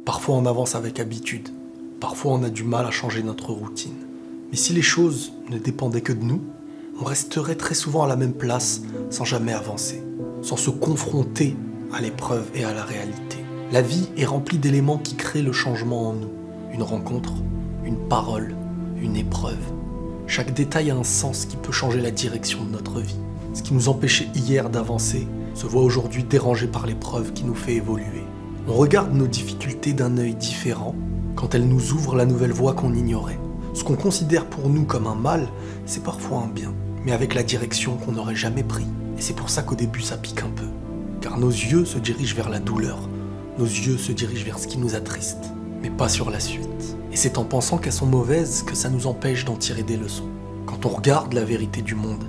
Parfois on avance avec habitude, parfois on a du mal à changer notre routine. Mais si les choses ne dépendaient que de nous, on resterait très souvent à la même place sans jamais avancer, sans se confronter à l'épreuve et à la réalité. La vie est remplie d'éléments qui créent le changement en nous. Une rencontre, une parole, une épreuve. Chaque détail a un sens qui peut changer la direction de notre vie. Ce qui nous empêchait hier d'avancer se voit aujourd'hui dérangé par l'épreuve qui nous fait évoluer. On regarde nos difficultés d'un œil différent quand elles nous ouvrent la nouvelle voie qu'on ignorait. Ce qu'on considère pour nous comme un mal, c'est parfois un bien, mais avec la direction qu'on n'aurait jamais pris. Et c'est pour ça qu'au début ça pique un peu. Car nos yeux se dirigent vers la douleur, nos yeux se dirigent vers ce qui nous attriste, mais pas sur la suite. Et c'est en pensant qu'elles sont mauvaises que ça nous empêche d'en tirer des leçons. Quand on regarde la vérité du monde,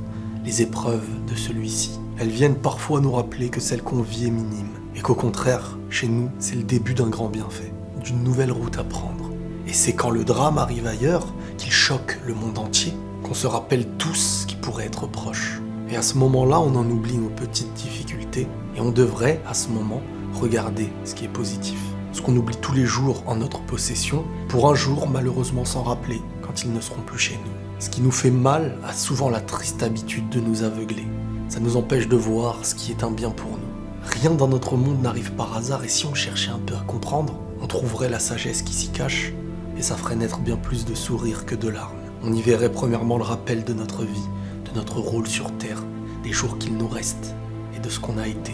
les épreuves de celui-ci, elles viennent parfois nous rappeler que celle qu'on vit est minime, et qu'au contraire, chez nous, c'est le début d'un grand bienfait, d'une nouvelle route à prendre. Et c'est quand le drame arrive ailleurs, qu'il choque le monde entier, qu'on se rappelle tous ce qui pourrait être proche. Et à ce moment-là, on en oublie nos petites difficultés, et on devrait, à ce moment, regarder ce qui est positif. Ce qu'on oublie tous les jours en notre possession, pour un jour malheureusement s'en rappeler quand ils ne seront plus chez nous. Ce qui nous fait mal a souvent la triste habitude de nous aveugler. Ça nous empêche de voir ce qui est un bien pour nous. Rien dans notre monde n'arrive par hasard, et si on cherchait un peu à comprendre, on trouverait la sagesse qui s'y cache, et ça ferait naître bien plus de sourires que de larmes. On y verrait premièrement le rappel de notre vie, de notre rôle sur Terre, des jours qu'il nous reste, et de ce qu'on a été.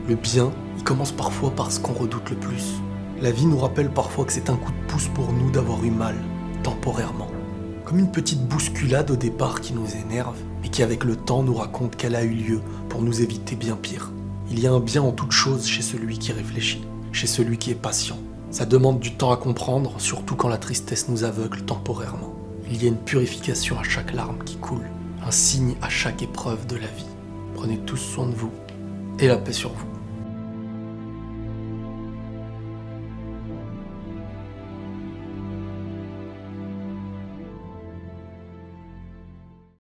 Le bien, il commence parfois par ce qu'on redoute le plus. La vie nous rappelle parfois que c'est un coup de pouce pour nous d'avoir eu mal, temporairement. Comme une petite bousculade au départ qui nous énerve, mais qui avec le temps nous raconte qu'elle a eu lieu pour nous éviter bien pire. Il y a un bien en toute chose chez celui qui réfléchit, chez celui qui est patient. Ça demande du temps à comprendre, surtout quand la tristesse nous aveugle temporairement. Il y a une purification à chaque larme qui coule, un signe à chaque épreuve de la vie. Prenez tous soin de vous, et la paix sur vous.